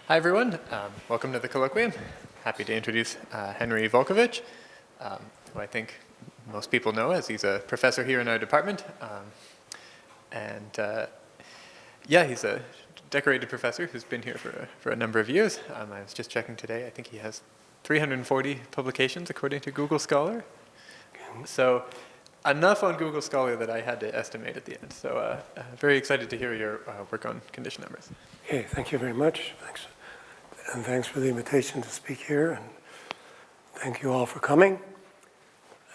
Hi, everyone. Welcome to the colloquium. Happy to introduce Henry Wolkowicz, who I think most people know as he's a professor here in our department. Yeah, he's a decorated professor who's been here for a number of years. I was just checking today. I think he has 340 publications according to Google Scholar. So enough on Google Scholar that I had to estimate at the end. So very excited to hear your work on condition numbers. Okay, thank you very much. Thanks. And thanks for the invitation to speak here, and thank you all for coming.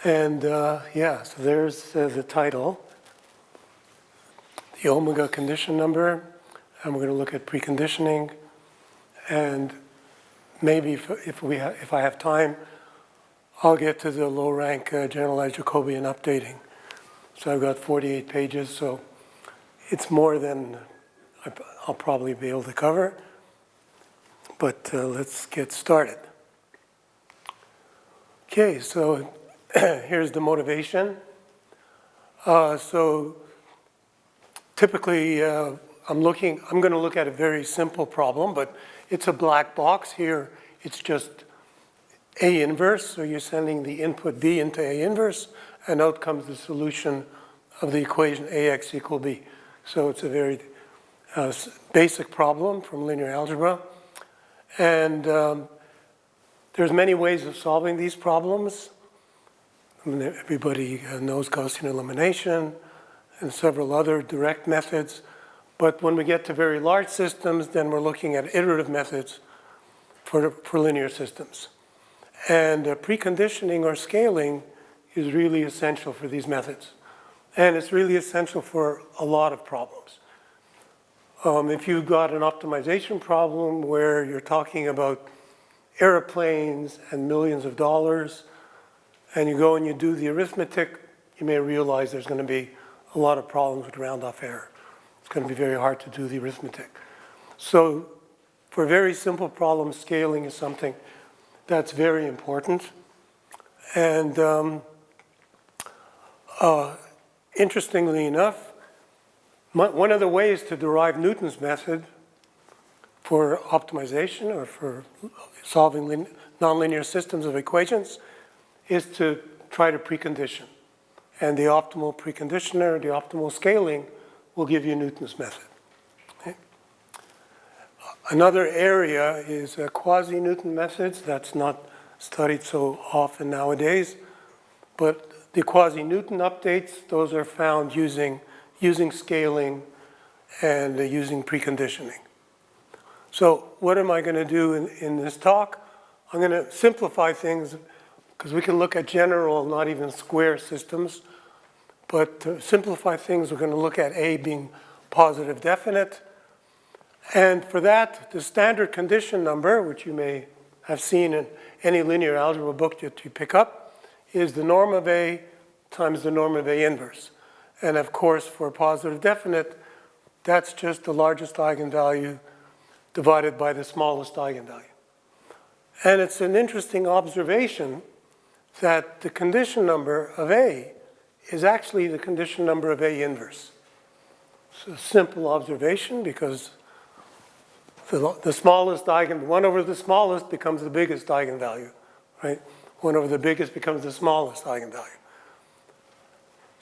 And yeah, so there's the title, the omega condition number, and we're going to look at preconditioning, and maybe if I have time, I'll get to the low-rank generalized Jacobian updating. So I've got 48 pages, so it's more than I'll probably be able to cover. But let's get started. Okay, so here's the motivation. So typically, I'm going to look at a very simple problem, but it's a black box here. It's just A inverse, so you're sending the input B into A inverse, and out comes the solution of the equation AX equal B. So it's a very basic problem from linear algebra. And there's many ways of solving these problems. I mean, everybody knows Gaussian elimination and several other direct methods. But when we get to very large systems, then we're looking at iterative methods for linear systems. And preconditioning or scaling is really essential for these methods. And it's really essential for a lot of problems. If you've got an optimization problem where you're talking about airplanes and millions of dollars, and you go and you do the arithmetic, you may realize there's going to be a lot of problems with round-off error. It's going to be very hard to do the arithmetic. So for very simple problems, scaling is something that's very important. And interestingly enough, one of the ways to derive Newton's method for optimization or for solving nonlinear systems of equations is to try to precondition. And the optimal preconditioner, the optimal scaling, will give you Newton's method. Okay? Another area is quasi-Newton methods. That's not studied so often nowadays. But the quasi-Newton updates, those are found using scaling and using preconditioning. So what am I going to do in this talk? I'm going to simplify things because we can look at general, not even square systems. But to simplify things, we're going to look at A being positive definite. And for that, the standard condition number, which you may have seen in any linear algebra book that you pick up, is the norm of A times the norm of A inverse. And of course, for positive definite, that's just the largest eigenvalue divided by the smallest eigenvalue. And it's an interesting observation that the condition number of A is actually the condition number of A inverse. It's a simple observation because the smallest 1 over the smallest becomes the biggest eigenvalue, right? 1 over the biggest becomes the smallest eigenvalue.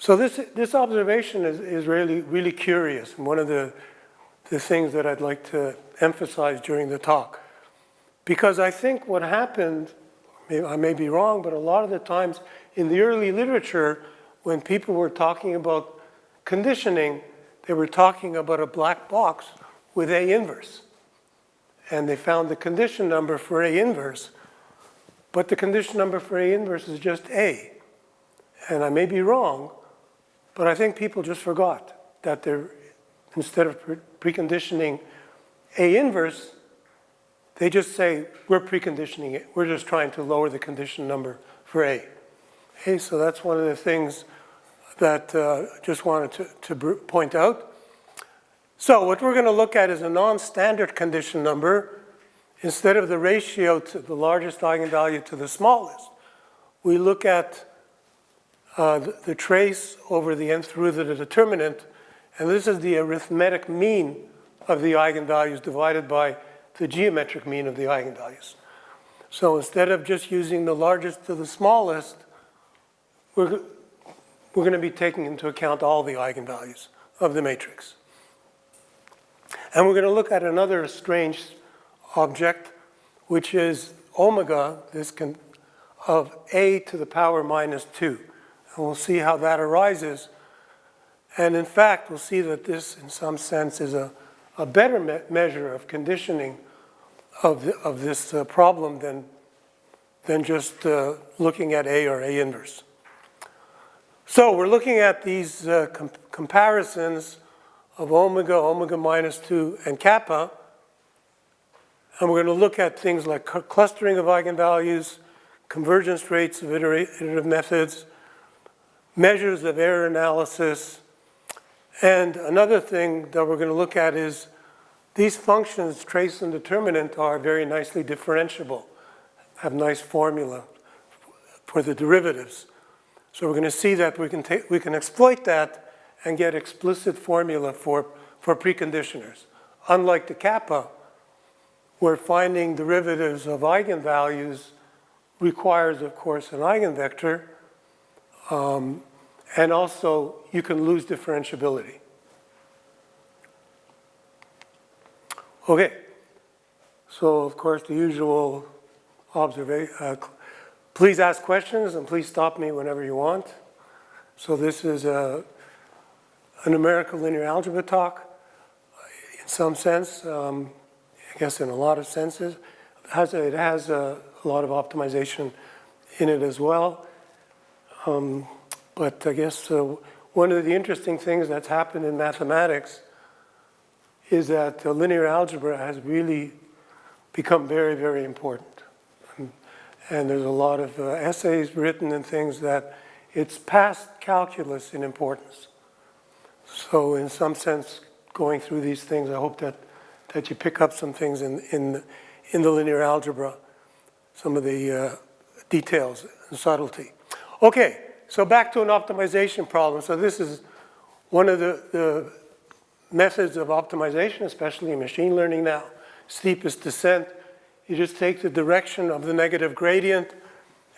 So this observation is really curious, and one of the things that I'd like to emphasize during the talk. Because I think what happened, I may be wrong, but a lot of the times in the early literature, when people were talking about conditioning, they were talking about a black box with A inverse. And they found the condition number for A inverse, but the condition number for A inverse is just A. And I may be wrong, but I think people just forgot that instead of preconditioning A inverse, they just say, we're preconditioning it. We're just trying to lower the condition number for A. Okay, so that's one of the things that I just wanted to point out. So what we're going to look at is a non-standard condition number. Instead of the ratio to the largest eigenvalue to the smallest, we look at the trace over the nth root of the determinant, and this is the arithmetic mean of the eigenvalues divided by the geometric mean of the eigenvalues. So instead of just using the largest to the smallest, we're going to be taking into account all the eigenvalues of the matrix. And we're going to look at another strange object, which is omega, of a to the power minus 2. And we'll see how that arises. And in fact, we'll see that this, in some sense, is a better measure of conditioning of this problem than just looking at A or A inverse. So we're looking at these comparisons of omega, omega minus 2, and kappa. And we're going to look at things like clustering of eigenvalues, convergence rates of iterative methods, measures of error analysis. And another thing that we're going to look at is these functions, trace and determinant, are very nicely differentiable, have nice formula for the derivatives. So we're going to see that we can exploit that and get explicit formula for preconditioners. Unlike the kappa, where finding derivatives of eigenvalues requires, of course, an eigenvector, and also you can lose differentiability. Okay, so of course the usual observation. Please ask questions and please stop me whenever you want. So this is a numerical linear algebra talk, in some sense, I guess in a lot of senses. It has a lot of optimization in it as well. But I guess one of the interesting things that's happened in mathematics is that linear algebra has really become very, very important. And there's a lot of essays written and things that it's past calculus in importance. So in some sense, going through these things, I hope that you pick up some things in the linear algebra, some of the details and subtlety. Okay, so back to an optimization problem. So this is one of the methods of optimization, especially in machine learning now, steepest descent. You just take the direction of the negative gradient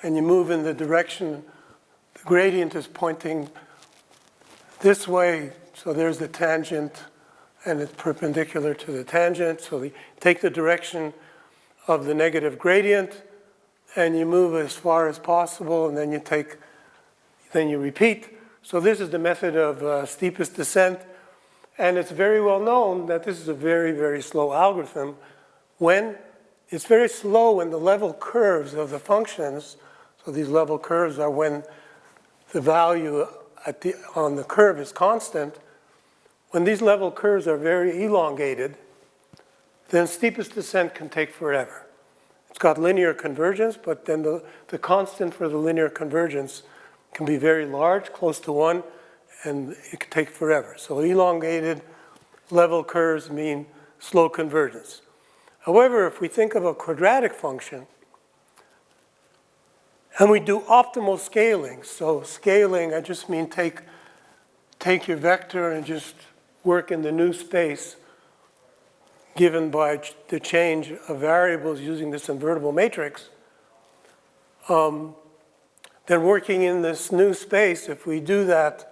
and you move in the direction the gradient is pointing this way. So there's the tangent and it's perpendicular to the tangent. So you take the direction of the negative gradient and you move as far as possible and then you repeat. So this is the method of steepest descent. And it's very well known that this is a very, very slow algorithm. It's very slow when the level curves of the functions, so these level curves are when the value on the curve is constant. When these level curves are very elongated, then steepest descent can take forever. It's got linear convergence, but then the constant for the linear convergence can be very large, close to 1, and it can take forever. So elongated level curves mean slow convergence. However, if we think of a quadratic function, and we do optimal scaling, so scaling, I just mean take your vector and just work in the new space given by the change of variables using this invertible matrix, then working in this new space, if we do that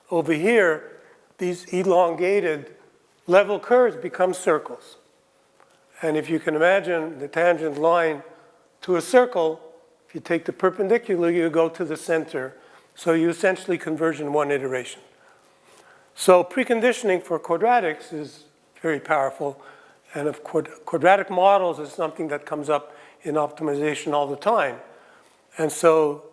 over here, these elongated level curves become circles. And if you can imagine the tangent line to a circle, if you take the perpendicular, you go to the center. So you essentially converge in one iteration. So preconditioning for quadratics is very powerful. And of quadratic models is something that comes up in optimization all the time. And so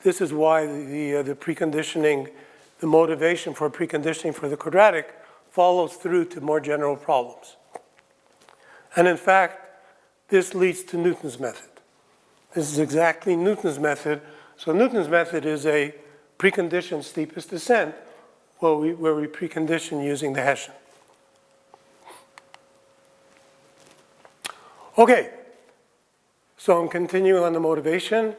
this is why the preconditioning, the motivation for preconditioning for the quadratic follows through to more general problems. And in fact, this leads to Newton's method. This is exactly Newton's method. So Newton's method is a preconditioned steepest descent where we precondition using the Hessian. Okay, so I'm continuing on the motivation.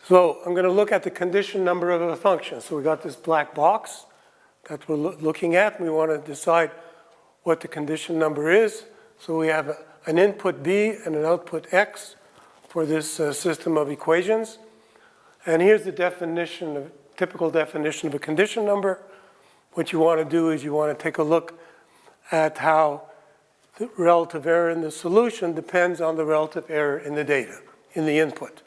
So I'm going to look at the condition number of a function. So we got this black box that we're looking at. We want to decide what the condition number is. So we have an input B and an output X for this system of equations. And here's the definition, typical definition of a condition number. What you want to do is you want to take a look at how the relative error in the solution depends on the relative error in the data, in the input.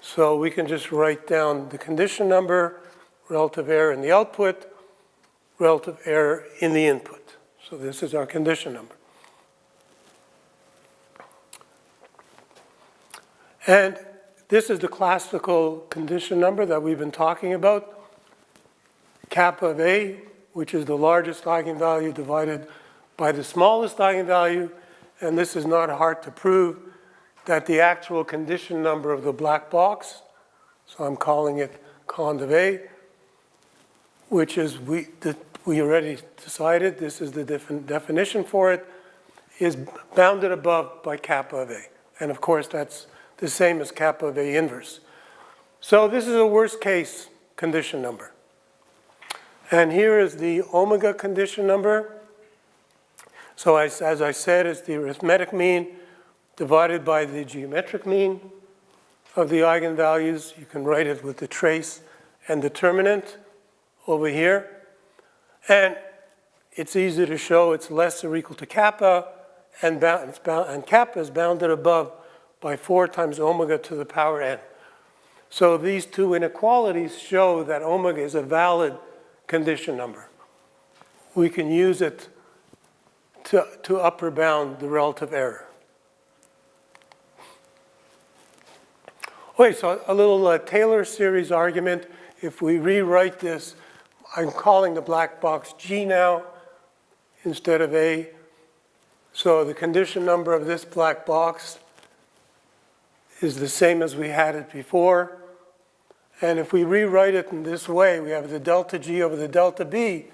So we can just write down the condition number, relative error in the output, relative error in the input. So this is our condition number. And this is the classical condition number that we've been talking about. Kappa of A, which is the largest eigenvalue divided by the smallest eigenvalue. And this is not hard to prove that the actual condition number of the black box, so I'm calling it cond of A, which is, we already decided, this is the definition for it, is bounded above by kappa of A. And of course, that's the same as kappa of A inverse. So this is a worst case condition number. And here is the omega condition number. So as I said, it's the arithmetic mean divided by the geometric mean of the eigenvalues. You can write it with the trace and determinant over here. And it's easy to show it's less or equal to kappa, and kappa is bounded above by 4 times omega to the power n. So these two inequalities show that omega is a valid condition number. We can use it to upper bound the relative error. Okay, so a little Taylor series argument. If we rewrite this, I'm calling the black box G now instead of A. So the condition number of this black box is the same as we had it before. And if we rewrite it in this way, we have the delta G over the delta B,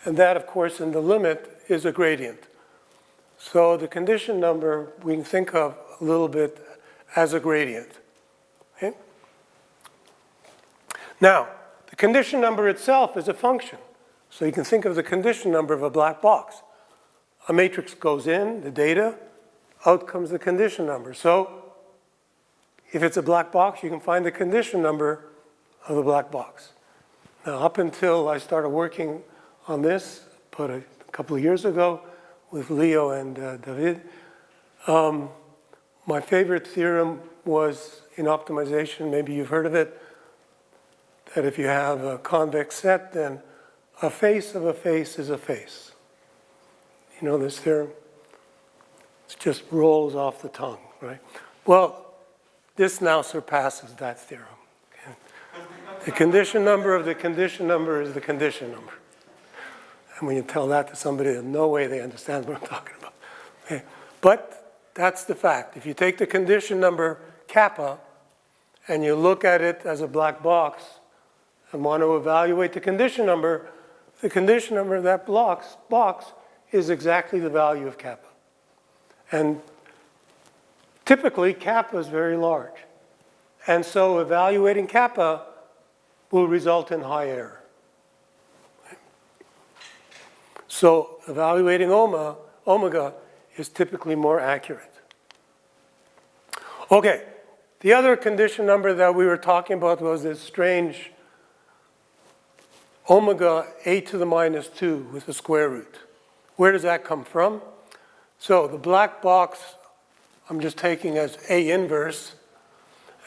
and that, of course, in the limit is a gradient. So the condition number we can think of a little bit as a gradient. Okay? Now, the condition number itself is a function. So you can think of the condition number of a black box. A matrix goes in, the data, out comes the condition number. So if it's a black box, you can find the condition number of the black box. Now, up until I started working on this, about a couple of years ago, with Leo and David, my favorite theorem was in optimization, maybe you've heard of it, that if you have a convex set, then a face of a face is a face. You know this theorem? It just rolls off the tongue, right? Well, this now surpasses that theorem. Okay? The condition number of the condition number is the condition number. And when you tell that to somebody, there's no way they understand what I'm talking about. Okay? But that's the fact. If you take the condition number kappa and you look at it as a black box and want to evaluate the condition number of that box is exactly the value of kappa. And typically, kappa is very large. And so evaluating kappa will result in high error. So evaluating omega is typically more accurate. Okay, the other condition number that we were talking about was this strange omega a to the minus 2 with a square root. Where does that come from? So the black box I'm just taking as A inverse,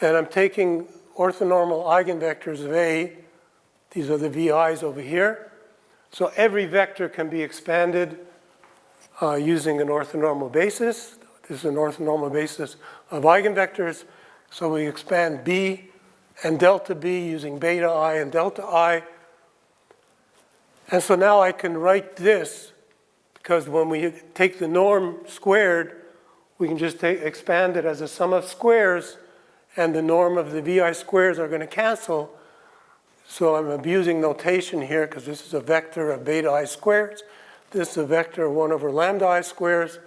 and I'm taking orthonormal eigenvectors of A. These are the VI's over here. So every vector can be expanded using an orthonormal basis. This is an orthonormal basis of eigenvectors. So we expand B and delta B using beta I and delta I. And so now I can write this, because when we take the norm squared, we can just expand it as a sum of squares, and the norm of the VI squares are going to cancel. So I'm abusing notation here, because this is a vector of beta I squares. This is a vector of 1 over lambda I squares.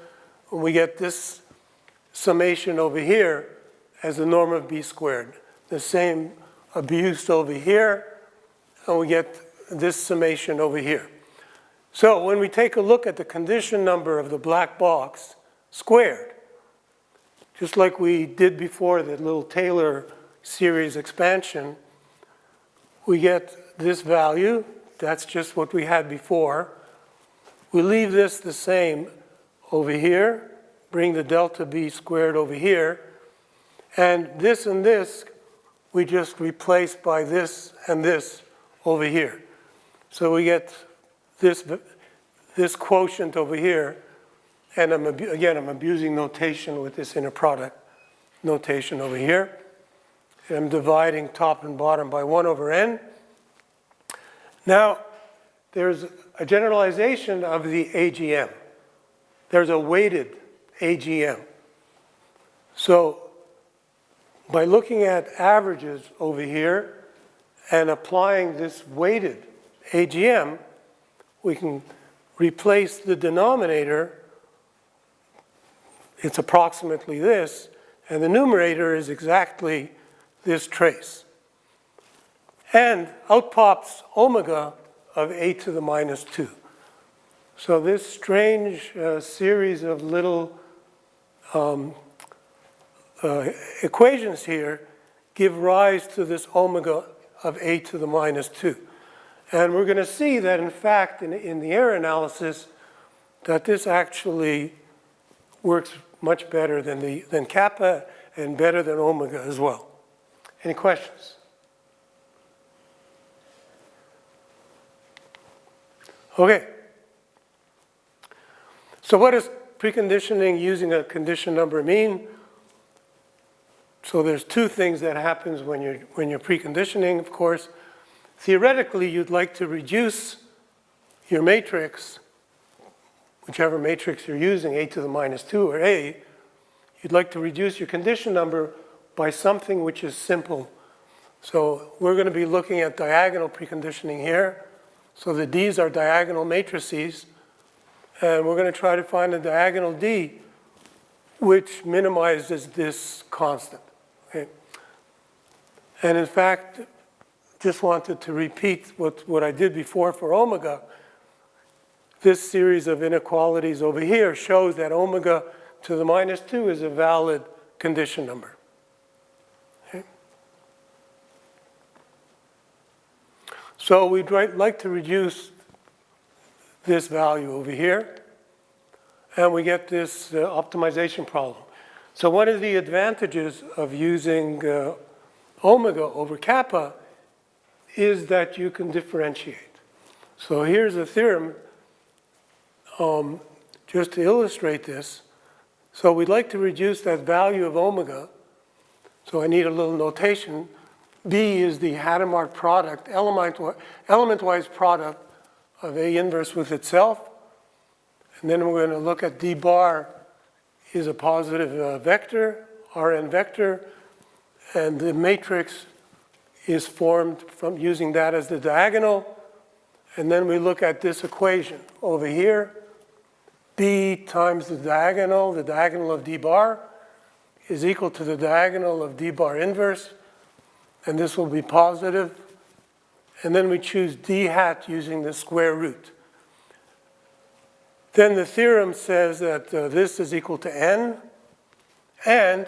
And we get this summation over here as the norm of B squared. The same abuse over here, and we get this summation over here. So when we take a look at the condition number of the black box squared, just like we did before the little Taylor series expansion, we get this value. That's just what we had before. We leave this the same over here, bring the delta B squared over here, and this we just replace by this and this over here. So we get this quotient over here, and I'm abusing notation with this inner product notation over here. And I'm dividing top and bottom by 1 over n. Now, there's a generalization of the AGM. There's a weighted AGM. So by looking at averages over here and applying this weighted AGM, we can replace the denominator. It's approximately this, and the numerator is exactly this trace. And out pops omega of a to the minus 2. So this strange series of little equations here give rise to this omega of a to the minus 2. And we're going to see that, in fact, in the error analysis, that this actually works much better than kappa and better than omega as well. Any questions? Okay. So what does preconditioning using a condition number mean? So there's two things that happens when you're preconditioning, of course. Theoretically, you'd like to reduce your matrix, whichever matrix you're using, a to the minus 2 or a, you'd like to reduce your condition number by something which is simple. So we're going to be looking at diagonal preconditioning here. So the D's are diagonal matrices, and we're going to try to find a diagonal D which minimizes this constant. Okay? And in fact, just wanted to repeat what I did before for omega. This series of inequalities over here shows that omega to the minus 2 is a valid condition number. Okay? So we'd like to reduce this value over here, and we get this optimization problem. So one of the advantages of using omega over kappa is that you can differentiate. So here's a theorem just to illustrate this. So we'd like to reduce that value of omega. So I need a little notation. B is the Hadamard product, element-wise product of A inverse with itself. And then we're going to look at D bar is a positive vector, Rn vector, and the matrix is formed from using that as the diagonal. And then we look at this equation over here. B times the diagonal of D bar is equal to the diagonal of D bar inverse. And this will be positive. And then we choose D hat using the square root. Then the theorem says that this is equal to n, and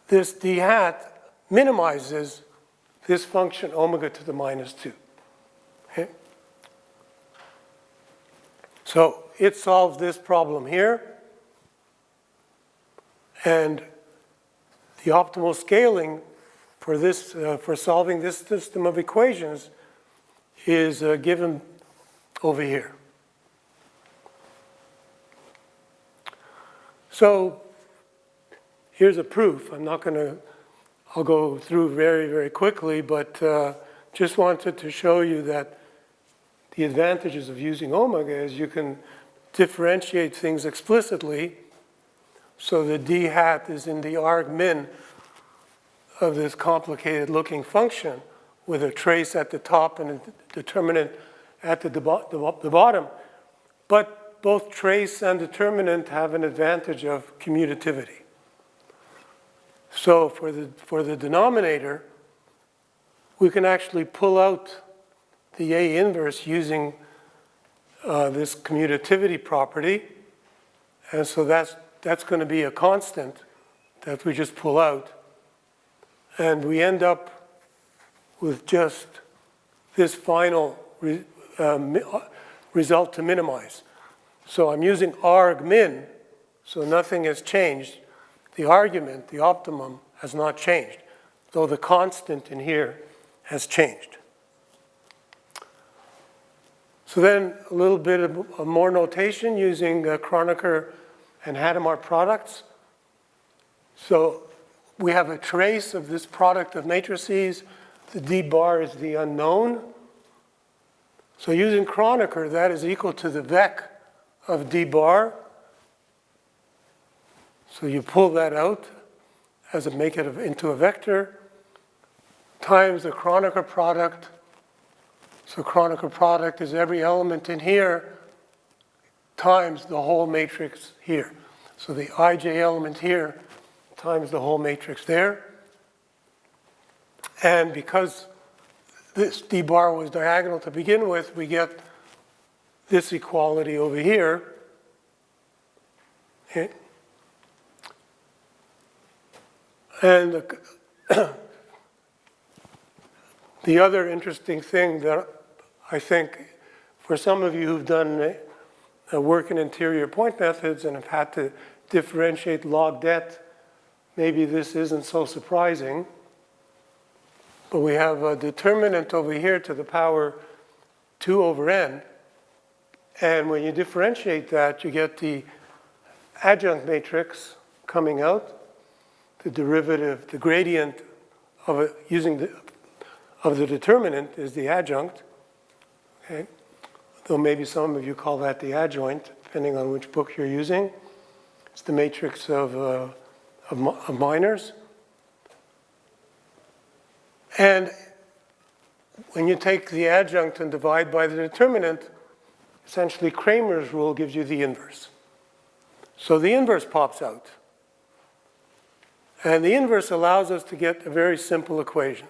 this D hat minimizes this function omega to the minus 2. Okay? So it solves this problem here. And the optimal scaling for this, for solving this system of equations is given over here. So here's a proof. I'll go through very, very quickly, but just wanted to show you that the advantages of using omega is you can differentiate things explicitly. So the D hat is in the arg min of this complicated looking function with a trace at the top and a determinant at the bottom. But both trace and determinant have an advantage of commutativity. So for the denominator, we can actually pull out the A inverse using this commutativity property. And so that's going to be a constant that we just pull out. And we end up with just this final result to minimize. So I'm using argmin, so nothing has changed. The argument, the optimum, has not changed, though the constant in here has changed. So then a little bit of more notation using Kronecker and Hadamard products. So we have a trace of this product of matrices. The d bar is the unknown. So using Kronecker, that is equal to the vec of d bar. So you pull that out as make it into a vector times the Kronecker product. So Kronecker product is every element in here times the whole matrix here. So the ij element here times the whole matrix there. And because this d bar was diagonal to begin with, we get this equality over here. Okay. And the other interesting thing that I think for some of you who've done work in interior point methods and have had to differentiate log det, maybe this isn't so surprising. But we have a determinant over here to the power 2 over n. And when you differentiate that, you get the adjunct matrix coming out, the derivative, the gradient of it using the determinant is the adjunct. Okay? Though maybe some of you call that the adjoint, depending on which book you're using. It's the matrix of minors. And when you take the adjunct and divide by the determinant, essentially Kramer's rule gives you the inverse. So the inverse pops out. And the inverse allows us to get a very simple equation.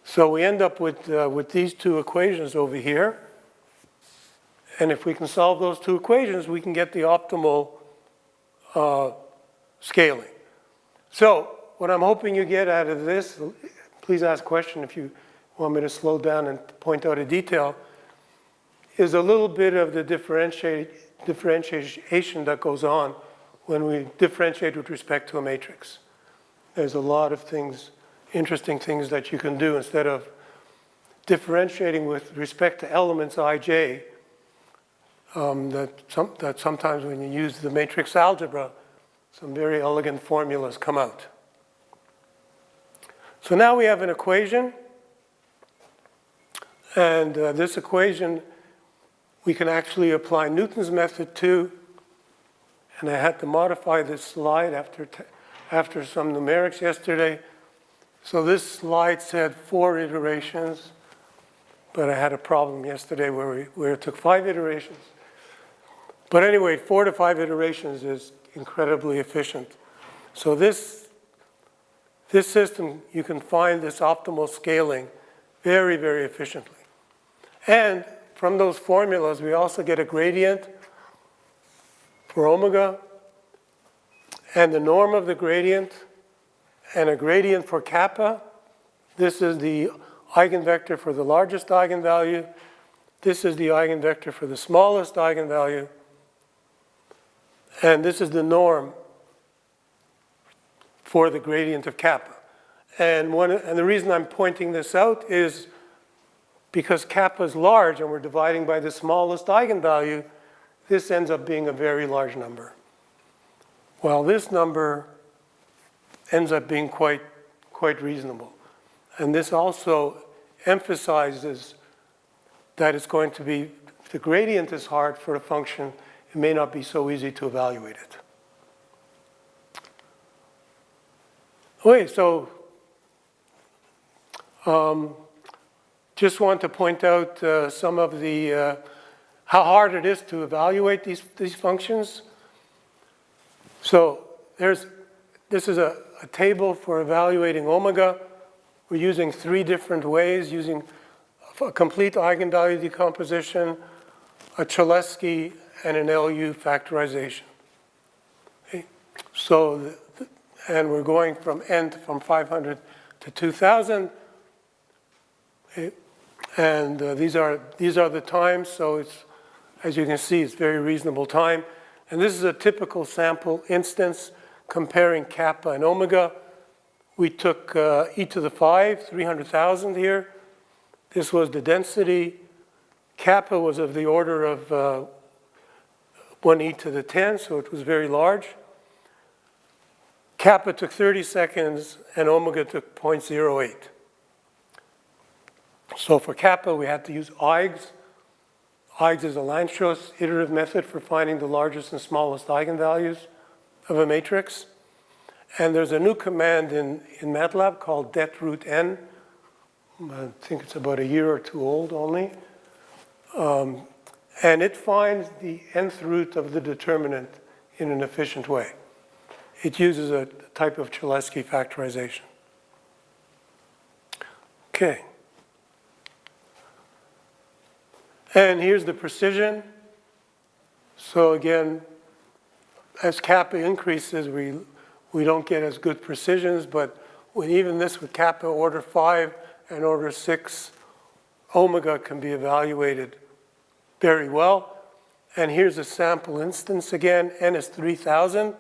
So we end up with these two equations over here. And if we can solve those two equations, we can get the optimal scaling. So what I'm hoping you get out of this, please ask a question if you want me to slow down and point out a detail, is a little bit of the differentiation that goes on when we differentiate with respect to a matrix. There's a lot of things, interesting things that you can do instead of differentiating with respect to elements ij, that sometimes when you use the matrix algebra, some very elegant formulas come out. So now we have an equation, and this equation we can actually apply Newton's method to, and I had to modify this slide after some numerics yesterday. So this slide said 4 iterations, but I had a problem yesterday where it took 5 iterations. But anyway, 4 to 5 iterations is incredibly efficient. So this system, you can find this optimal scaling very, very efficiently. And from those formulas, we also get a gradient for omega, and the norm of the gradient, and a gradient for kappa. This is the eigenvector for the largest eigenvalue. This is the eigenvector for the smallest eigenvalue. And this is the norm for the gradient of kappa. And the reason I'm pointing this out is because kappa is large and we're dividing by the smallest eigenvalue, this ends up being a very large number. While this number ends up being quite reasonable. And this also emphasizes that it's going to be, if the gradient is hard for a function, it may not be so easy to evaluate it. Okay, so just want to point out some of the, how hard it is to evaluate these functions. So this is a table for evaluating omega. We're using 3 different ways, using a complete eigenvalue decomposition, a Cholesky, and an LU factorization. Okay? So, and we're going from n from 500 to 2000. Okay? And these are the times, so it's, as you can see, it's very reasonable time. And this is a typical sample instance comparing kappa and omega. We took e to the 5, 300,000 here. This was the density. Kappa was of the order of 1 e to the 10, so it was very large. Kappa took 30 seconds, and omega took 0.08. So for kappa, we had to use eigs. Eigs is a Landstrauss iterative method for finding the largest and smallest eigenvalues of a matrix. And there's a new command in MATLAB called det_root_n. I think it's about a year or two old only. And it finds the nth root of the determinant in an efficient way. It uses a type of Cholesky factorization. Okay. And here's the precision. So again, as kappa increases, we don't get as good precisions, but when even this with kappa order 5 and order 6, omega can be evaluated very well. And here's a sample instance again, n is 3000.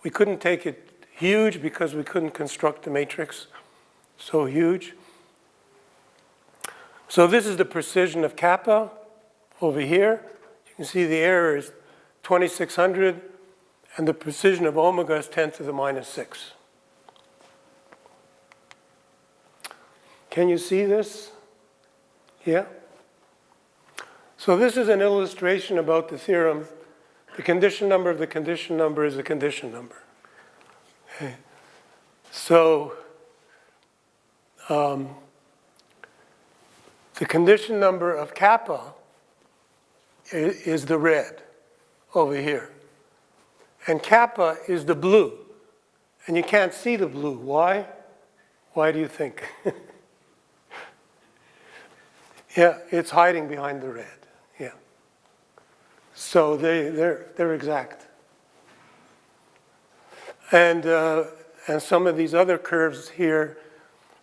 We couldn't take it huge because we couldn't construct the matrix so huge. So this is the precision of kappa over here. You can see the error is 2600, and the precision of omega is 10 to the minus 6. Can you see this? Yeah? So this is an illustration about the theorem. The condition number of the condition number is a condition number. Okay. So the condition number of kappa is the red over here. And kappa is the blue. And you can't see the blue. Why? Why do you think? Yeah, it's hiding behind the red. Yeah. So they're exact. And some of these other curves here,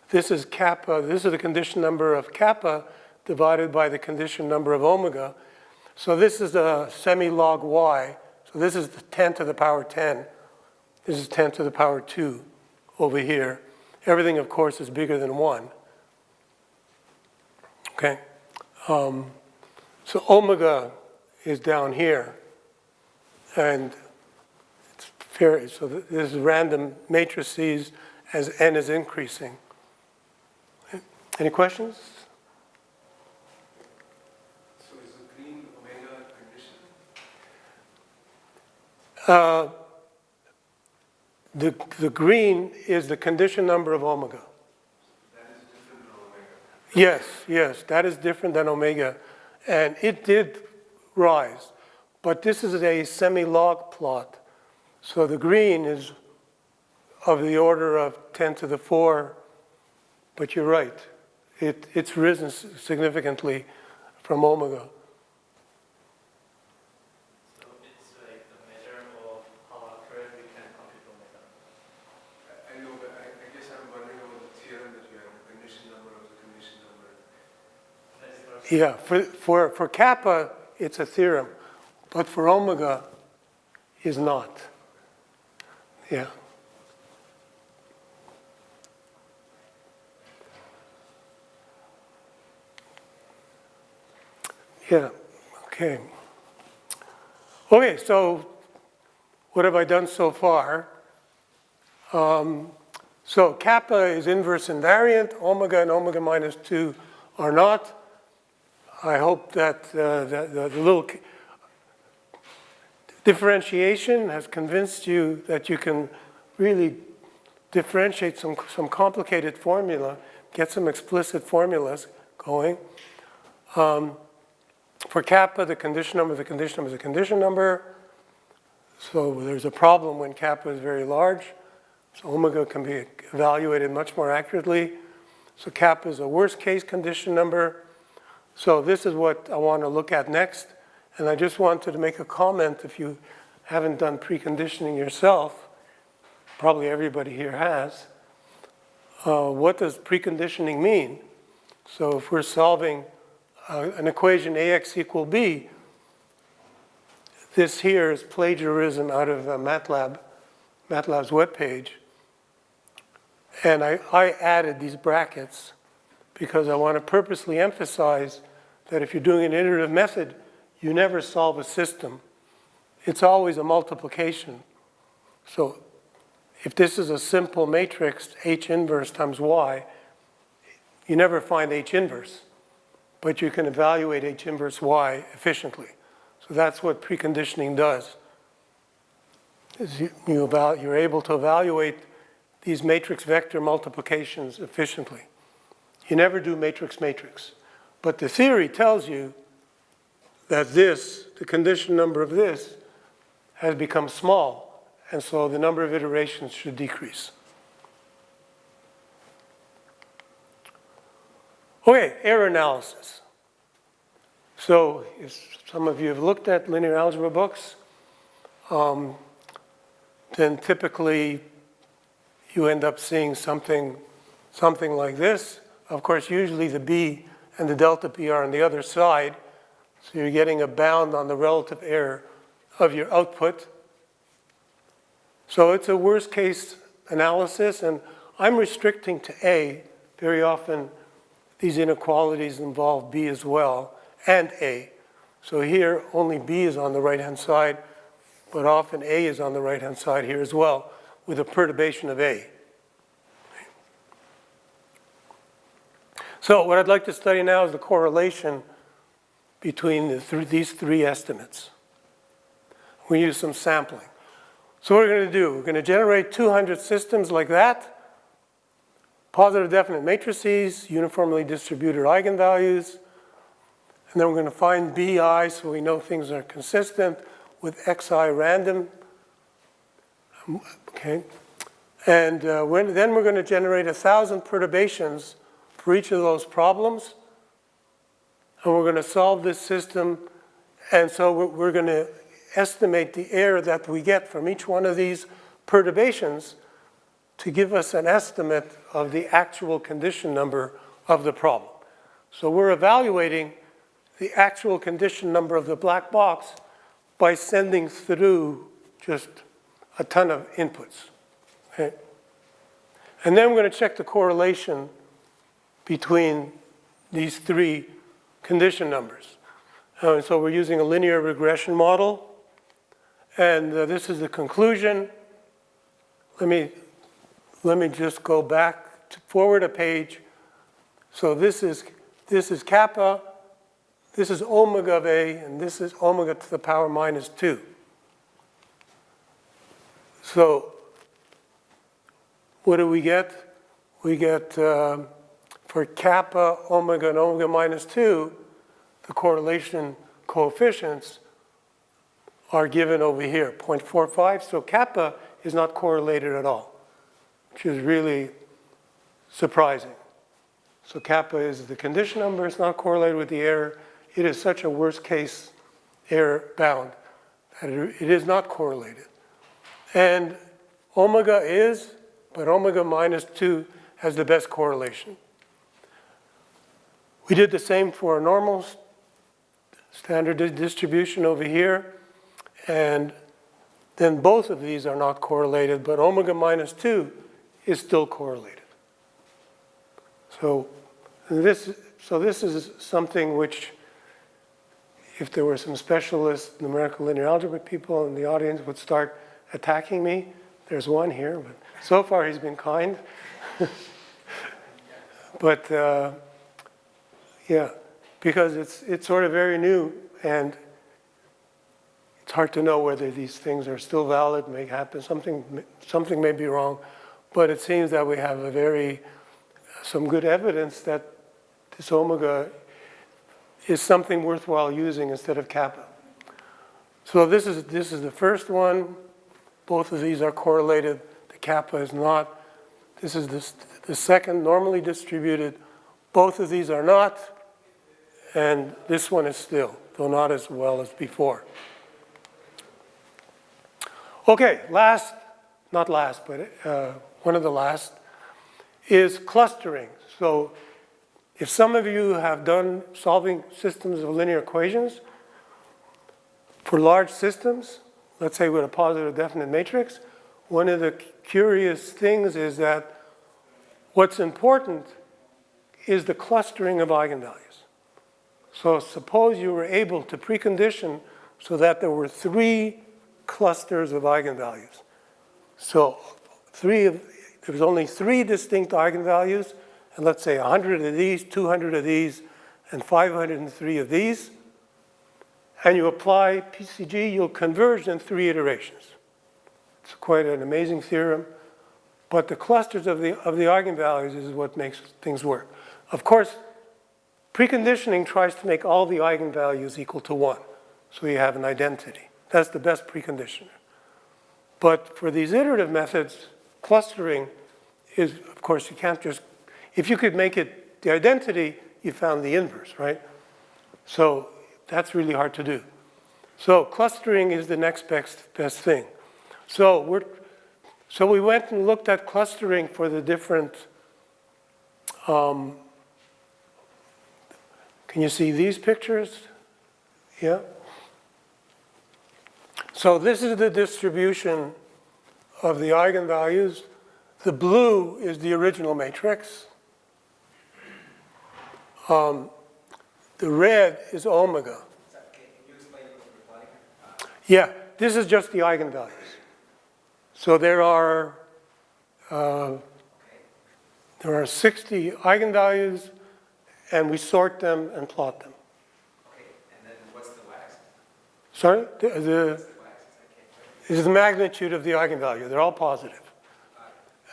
this is kappa, this is the condition number of kappa divided by the condition number of omega. So this is a semi-log y. So this is 10 to the power 10. This is 10 to the power 2 over here. Everything, of course, is bigger than 1. Okay? So omega is down here. And it's fair. So this is random matrices as n is increasing. Any questions? So is the green omega condition? The green is the condition number of omega. That is different than omega. Yes, that is different than omega. And it did rise. But this is a semi-log plot. So the green is of the order of 10 to the 4. But you're right. It's risen significantly from omega. So it's like the measure of how accurate we can compute omega. I know, but I guess I'm wondering about the theorem that you have, the condition number of the condition number. Yeah, for kappa, it's a theorem. But for omega, is not. Yeah. Yeah, okay. Okay, so what have I done so far? So kappa is inverse invariant, omega and omega minus 2 are not. I hope that the little differentiation has convinced you that you can really differentiate some complicated formula, get some explicit formulas going. For kappa, the condition number is a condition number. So there's a problem when kappa is very large. So omega can be evaluated much more accurately. So kappa is a worst case condition number. So this is what I want to look at next. And I just wanted to make a comment. If you haven't done preconditioning yourself, probably everybody here has, what does preconditioning mean? So if we're solving an equation AX equal B, this here is plagiarism out of MATLAB's webpage. And I added these brackets because I want to purposely emphasize that if you're doing an iterative method, you never solve a system. It's always a multiplication. So if this is a simple matrix, H inverse times Y, you never find H inverse, but you can evaluate H inverse Y efficiently. So that's what preconditioning does. Is you're able to evaluate these matrix vector multiplications efficiently. You never do matrix-matrix. But the theory tells you that this, the condition number of this, has become small, and so the number of iterations should decrease. Okay, error analysis. So if some of you have looked at linear algebra books, then typically you end up seeing something like this. Of course, usually the B and the delta P are on the other side, so you're getting a bound on the relative error of your output. So it's a worst case analysis, and I'm restricting to A. Very often these inequalities involve B as well, and A. So here only B is on the right-hand side, but often A is on the right-hand side here as well, with a perturbation of A. So what I'd like to study now is the correlation between these three estimates. We use some sampling. So what we're going to do, we're going to generate 200 systems like that, positive definite matrices, uniformly distributed eigenvalues, and then we're going to find BI so we know things are consistent with XI random. Okay. And then we're going to generate 1,000 perturbations for each of those problems. And we're going to solve this system. And so we're going to estimate the error that we get from each one of these perturbations to give us an estimate of the actual condition number of the problem. So we're evaluating the actual condition number of the black box by sending through just a ton of inputs. Okay? And then we're going to check the correlation between these three condition numbers. So we're using a linear regression model. And this is the conclusion. Let me just go back forward a page. So this is kappa, this is omega of A, and this is omega to the power minus 2. So what do we get? We get, for kappa, omega, and omega minus 2, the correlation coefficients are given over here, 0.45. So kappa is not correlated at all, which is really surprising. So kappa is the condition number. It's not correlated with the error. It is such a worst case error bound that it is not correlated. And omega is, but omega minus 2 has the best correlation. We did the same for a normal standard distribution over here. And then both of these are not correlated, but omega minus 2 is still correlated. So this is something which, if there were some specialist numerical linear algebra people in the audience, would start attacking me. There's one here, but so far he's been kind. But yeah, because it's sort of very new, and it's hard to know whether these things are still valid, may happen, something may be wrong, but it seems that we have some good evidence that this omega is something worthwhile using instead of kappa. So this is the first one. Both of these are correlated. The kappa is not. This is the second, normally distributed. Both of these are not. and this one is still, though not as well as before. Okay, not last, but one of the last is clustering. So if some of you have done solving systems of linear equations for large systems, let's say with a positive definite matrix, one of the curious things is that what's important is the clustering of eigenvalues. So suppose you were able to precondition so that there were 3 clusters of eigenvalues. So there was only 3 distinct eigenvalues, and let's say 100 of these, 200 of these, and 503 of these. And you apply PCG, you'll converge in 3 iterations. It's quite an amazing theorem, but the clusters of the eigenvalues is what makes things work. Of course, preconditioning tries to make all the eigenvalues equal to 1, so you have an identity. That's the best preconditioner. But for these iterative methods, clustering is, of course, you can't just, if you could make it the identity, you found the inverse, right? So that's really hard to do. So clustering is the next best thing. So we went and looked at clustering for the different, can you see these pictures? Yeah. So this is the distribution of the eigenvalues. The blue is the original matrix. The red is omega. Can you explain what you're plotting Yeah, here? this is just the eigenvalues. So there are 60 eigenvalues, and we sort them and plot them. Okay, and then what's the wax? Sorry? What's the wax? I can't Is the magnitude of the eigenvalue. They're all positive.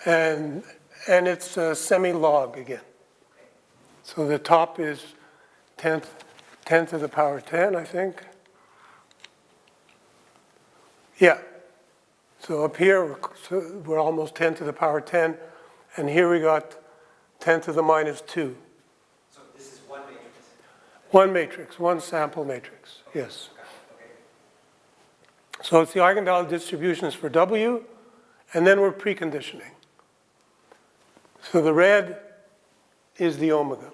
And it's semi-log again. So the top is 10 to the power 10, I think. Yeah. So up here, we're almost 10 to the power 10. And here we got 10 to the minus 2. So this is one matrix? One matrix, one sample matrix, yes. Okay. So it's the eigenvalue distributions for W, and then we're preconditioning. So the red is the omega.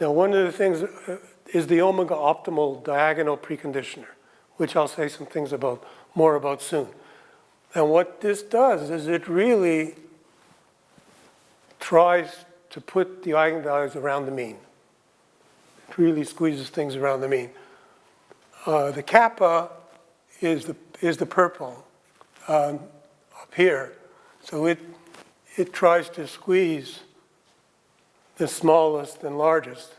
Now, one of the things is the omega optimal diagonal preconditioner, which I'll say some things more about soon. And what this does is it really tries to put the eigenvalues around the mean. It really squeezes things around the mean. The kappa is the purple up here. So it tries to squeeze the smallest and largest.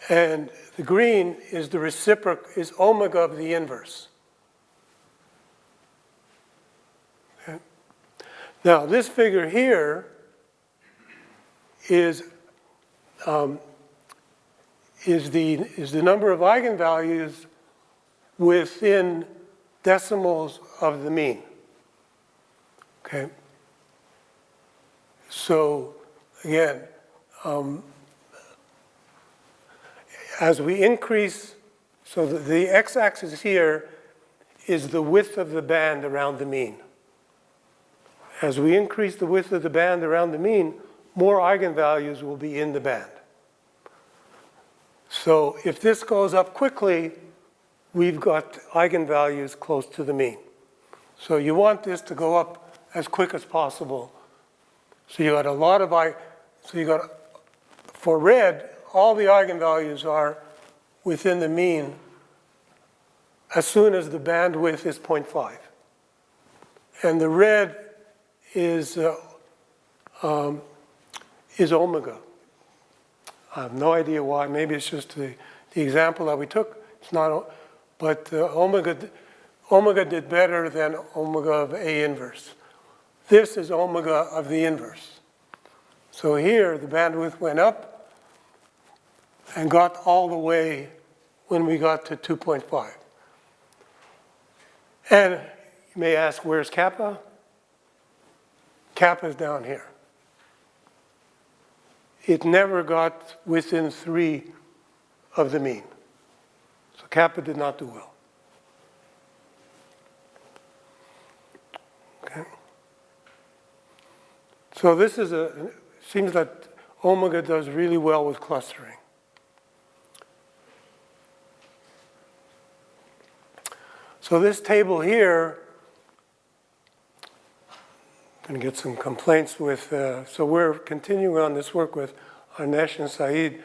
And the green is the reciprocal, is omega of the inverse. Okay. Now this figure here is the number of eigenvalues within decimals of the mean. Okay. So again, as we increase, so the x-axis here is the width of the band around the mean. As we increase the width of the band around the mean, more eigenvalues will be in the band. So if this goes up quickly, we've got eigenvalues close to the mean. So you want this to go up as quick as possible. So you got a lot of for red, all the eigenvalues are within the mean as soon as the bandwidth is 0.5. And the red is omega. I have no idea why. Maybe it's just the example that we took. It's not, but omega did better than omega of A inverse. This is omega of the inverse. So here, the bandwidth went up and got all the way when we got to 2.5. And you may ask, where's kappa? Kappa is down here. It never got within 3 of the mean. So kappa did not do well. Okay. So this is seems that omega does really well with clustering. So this table here, I'm going to get some complaints with, so we're continuing on this work with Arnesh and Saeed,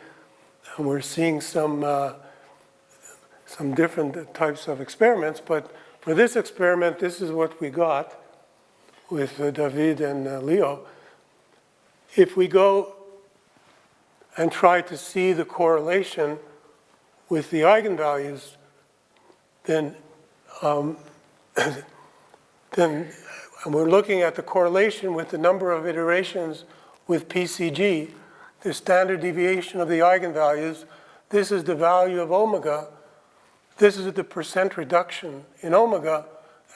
and we're seeing some different types of experiments, but for this experiment, this is what we got with David and Leo. If we go and try to see the correlation with the eigenvalues, then and we're looking at the correlation with the number of iterations with PCG, the standard deviation of the eigenvalues. This is the value of omega. This is the percent reduction in omega,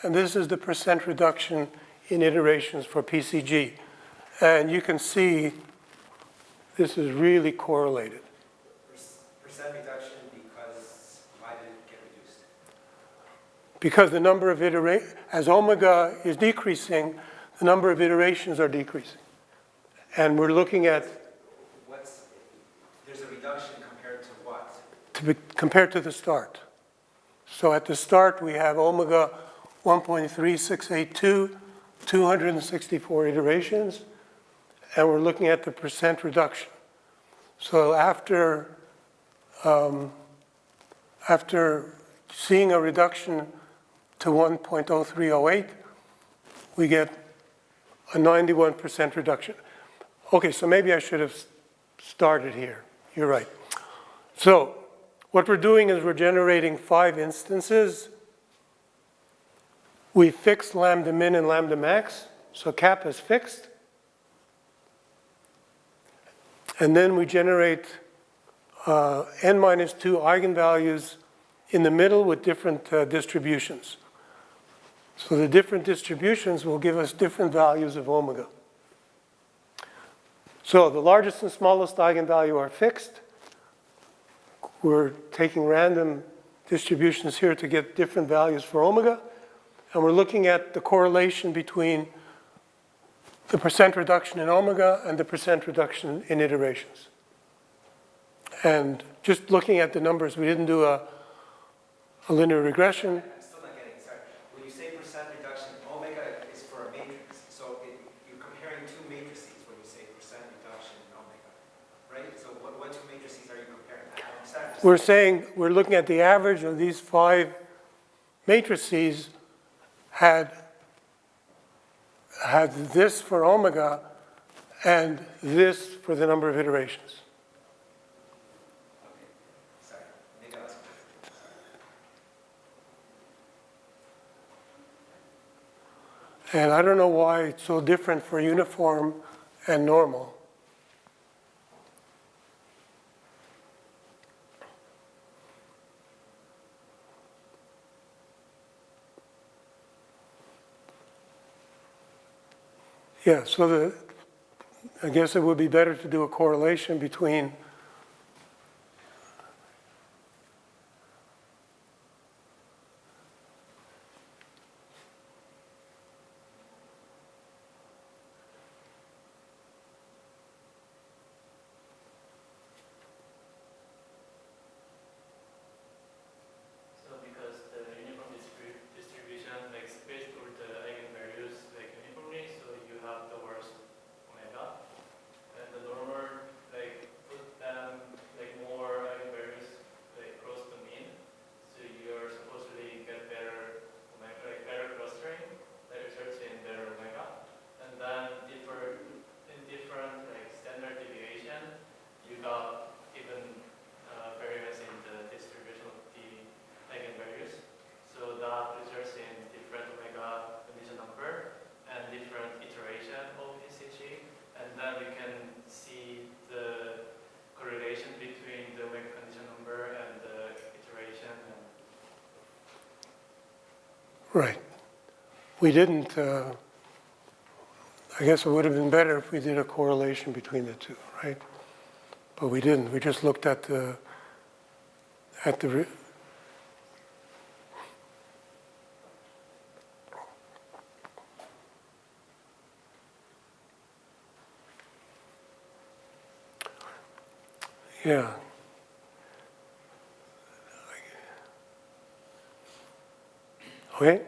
and this is the percent reduction in iterations for PCG. And you can see this is really correlated. Percent reduction because why did it get reduced? Because the number of iterations, as omega is decreasing, the number of iterations are decreasing. And we're looking at... There's a reduction compared to what? Compared to the start. So at the start, we have omega 1.3682, 264 iterations, and we're looking at the percent reduction. So after seeing a reduction to 1.0308, we get a 91% reduction. Okay, so maybe I should have started here. You're right. So what we're doing is we're generating 5 instances. We fix lambda min and lambda max, so kappa is fixed. And then we generate n minus 2 eigenvalues in the middle with different distributions. So the different distributions will give us different values of omega. So the largest and smallest eigenvalue are fixed. We're taking random distributions here to get different values for omega. And we're looking at the correlation between the percent reduction in omega and the percent reduction in iterations. And just looking at the numbers, we didn't do a linear regression. I'm still not getting it. Sorry. When you say percent reduction, omega is for a matrix. So you're comparing 2 matrices when you say percent reduction in omega, right? So what 2 matrices are you comparing? We're saying we're looking at the average of these 5 matrices had this for omega and this for the number of iterations. Okay. Sorry. Maybe I'll ask you. And I don't know why it's so different for uniform and normal. Yeah, so I guess it would be better to do a correlation between So because the uniform distribution like space for the eigenvalues like uniformly, so you have the worst omega, and the normal like put them like more eigenvalues like close to mean, so you're supposedly get better omega, like better clustering that results in better omega, and then in different like standard deviation, you got even variance in the distribution of the eigenvalues. So that results in different omega condition number and different iteration of PCG. And then we can see the correlation between the omega condition number and the iteration. right. We didn't, I guess it would have been better if we did a correlation between the two, right? But we didn't. We just looked at the at the yeah. Okay.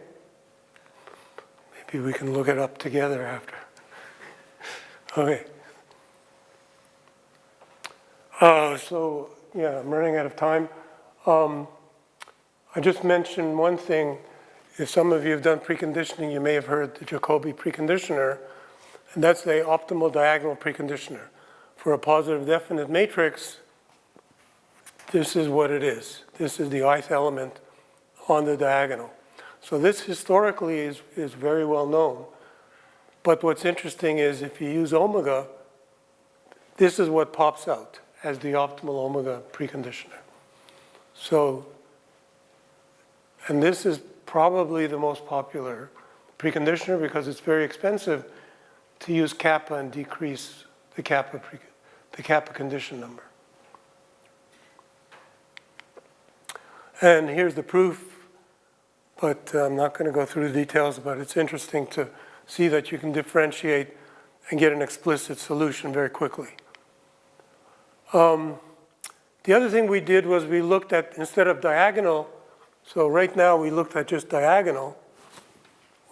Maybe we can look it up together after. Okay. So, yeah, I'm running out of time. I just mentioned one thing. If some of you have done preconditioning, you may have heard the Jacobi preconditioner, and that's the optimal diagonal preconditioner. For a positive definite matrix, this is what it is. This is the ith element on the diagonal. So this historically is very well known. But what's interesting is if you use omega, this is what pops out as the optimal omega preconditioner. So, and this is probably the most popular preconditioner because it's very expensive to use kappa and decrease the kappa condition number. And here's the proof, but I'm not going to go through the details, but it's interesting to see that you can differentiate and get an explicit solution very quickly. The other thing we did was we looked at, instead of diagonal, so right now we looked at just diagonal,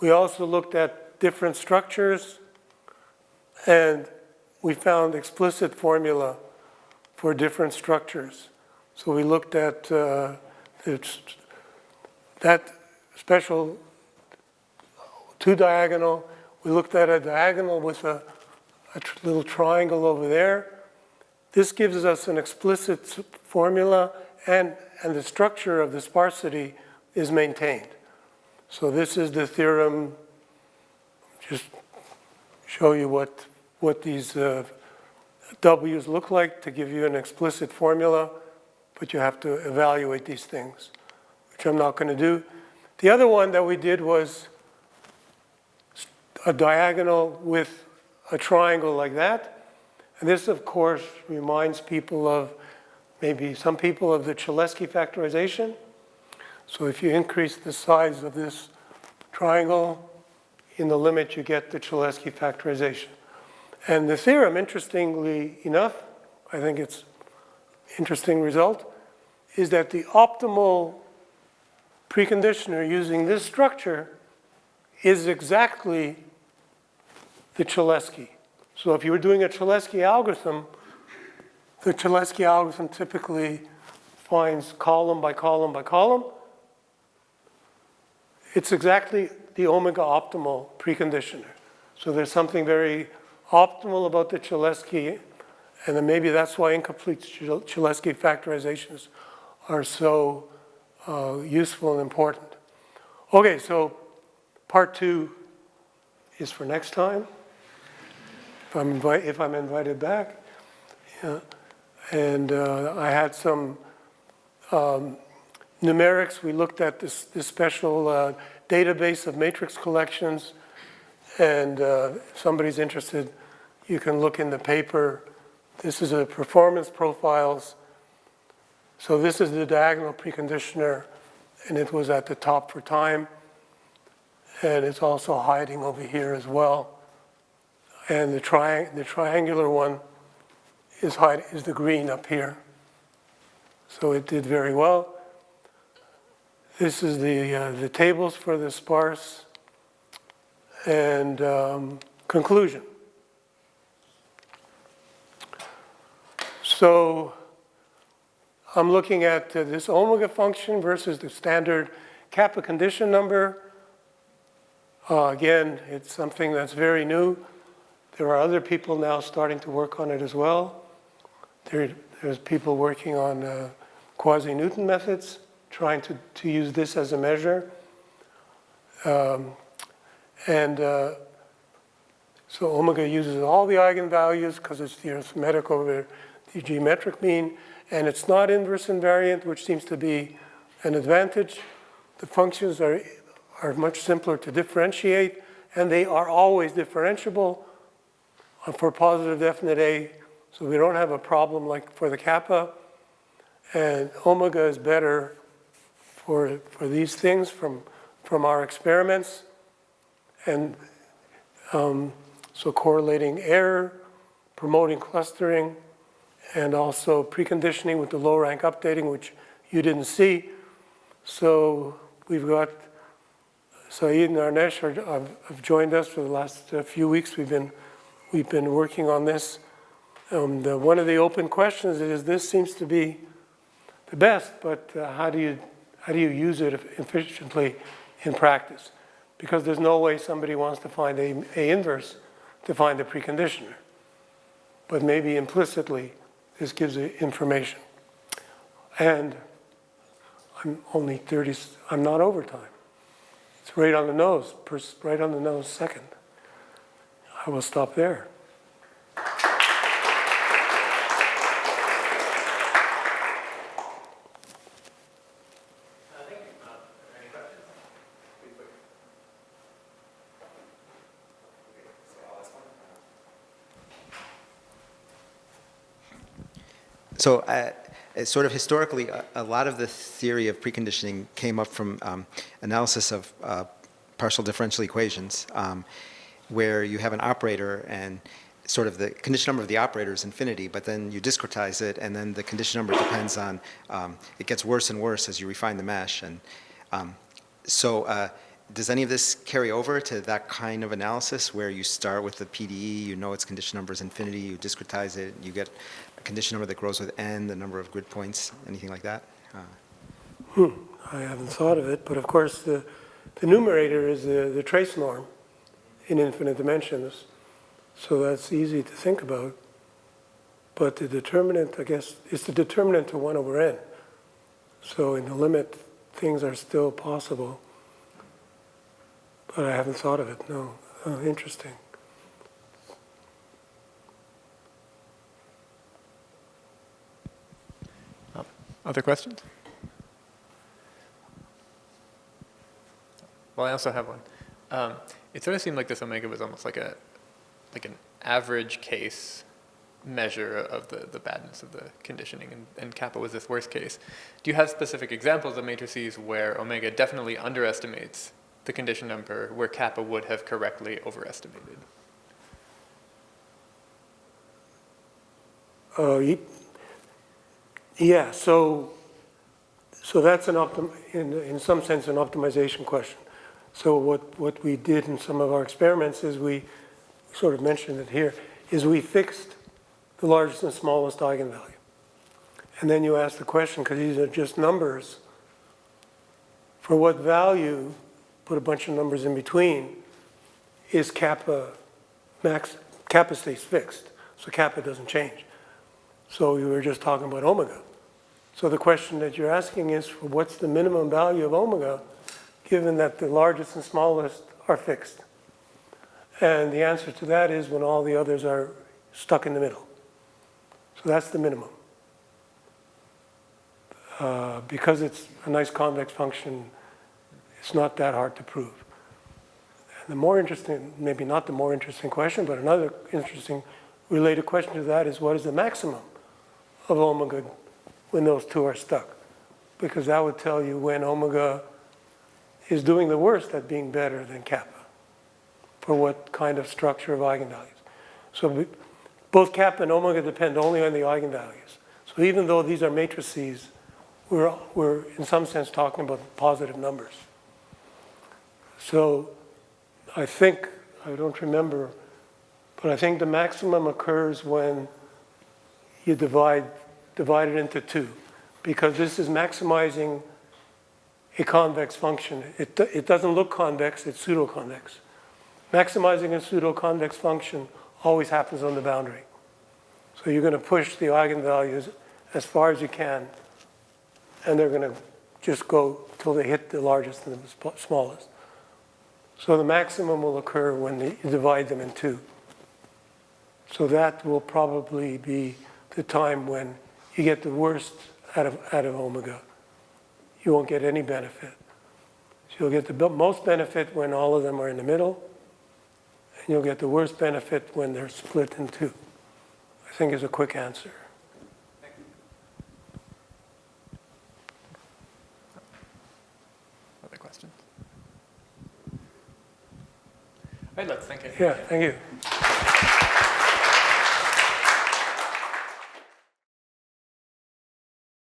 we also looked at different structures, and we found explicit formula for different structures. So we looked at that special two diagonal. We looked at a diagonal with a little triangle over there. This gives us an explicit formula, and the structure of the sparsity is maintained. So this is the theorem. Just show you what these W's look like to give you an explicit formula, but you have to evaluate these things, which I'm not going to do. The other one that we did was a diagonal with a triangle like that. And this, of course, reminds people of, maybe some people, of the Cholesky factorization. So if you increase the size of this triangle, in the limit you get the Cholesky factorization. And the theorem, interestingly enough, I think it's an interesting result, is that the optimal preconditioner using this structure is exactly the Cholesky. So if you were doing a Cholesky algorithm, the Cholesky algorithm typically finds column by column by column. It's exactly the omega optimal preconditioner. So there's something very optimal about the Cholesky, and then maybe that's why incomplete Cholesky factorizations are so useful and important. Okay, so part 2 is for next time, if I'm invited back. Yeah. And I had some numerics. We looked at this special database of matrix collections, and if somebody's interested, you can look in the paper. This is a performance profiles. So this is the diagonal preconditioner, and it was at the top for time. And it's also hiding over here as well. And the triangular one is the green up here. So it did very well. This is the tables for the sparse. And conclusion. So I'm looking at this omega function versus the standard kappa condition number. Again, it's something that's very new. There are other people now starting to work on it as well. There's people working on quasi-Newton methods, trying to use this as a measure. So omega uses all the eigenvalues because it's the arithmetic over the geometric mean, and it's not inverse invariant, which seems to be an advantage. The functions are much simpler to differentiate, and they are always differentiable for positive definite A, so we don't have a problem like for the kappa. And omega is better for these things from our experiments. And so correlating error, promoting clustering, and also preconditioning with the low rank updating, which you didn't see. So we've got Saeed and Arnesh have joined us for the last few weeks. We've been working on this. One of the open questions is this seems to be the best, but how do you use it efficiently in practice? Because there's no way somebody wants to find A inverse to find a preconditioner. But maybe implicitly, this gives you information. And I'm only 30, I'm not overtime. It's right on the nose, right on the nose second. I will stop there. So sort of historically, a lot of the theory of preconditioning came up from analysis of partial differential equations, where you have an operator and sort of the condition number of the operator is infinity, but then you discretize it, and then the condition number depends on, it gets worse and worse as you refine the mesh. And so does any of this carry over to that kind of analysis where you start with the PDE, you know its condition number is infinity, you discretize it, you get a condition number that grows with n, the number of grid points, anything like that? I haven't thought of it, but of course the numerator is the trace norm in infinite dimensions, so that's easy to think about. But the determinant, I guess, is the determinant to 1 over n. So in the limit, things are still possible. But I haven't thought of it, no. Oh, interesting. Other questions? Well, I also have one. It sort of seemed like this omega was almost like an average case measure of the badness of the conditioning, and kappa was this worst case. Do you have specific examples of matrices where omega definitely underestimates the condition number where kappa would have correctly overestimated? Yeah, so that's in some sense an optimization question. So what we did in some of our experiments is we sort of mentioned it here, is we fixed the largest and smallest eigenvalue. And then you ask the question, because these are just numbers, for what value, put a bunch of numbers in between, is kappa max? Kappa stays fixed, so kappa doesn't change. So we were just talking about omega. So the question that you're asking is, what's the minimum value of omega, given that the largest and smallest are fixed? And the answer to that is when all the others are stuck in the middle. So that's the minimum. Because it's a nice convex function, it's not that hard to prove. And the more interesting, maybe not the more interesting question, but another interesting related question to that is, what is the maximum of omega when those two are stuck? Because that would tell you when omega is doing the worst at being better than kappa, for what kind of structure of eigenvalues. So both kappa and omega depend only on the eigenvalues. So even though these are matrices, we're in some sense talking about positive numbers. So I think, I don't remember, but I think the maximum occurs when you divide it into two, because this is maximizing a convex function. It doesn't look convex, it's pseudo-convex. Maximizing a pseudo-convex function always happens on the boundary. So you're going to push the eigenvalues as far as you can, and they're going to just go till they hit the largest and the smallest. So the maximum will occur when you divide them in two. So that will probably be the time when you get the worst out of omega. You won't get any benefit. So you'll get the most benefit when all of them are in the middle, and you'll get the worst benefit when they're split in two. I think is a quick answer. right, let's thank it. Yeah, thank you.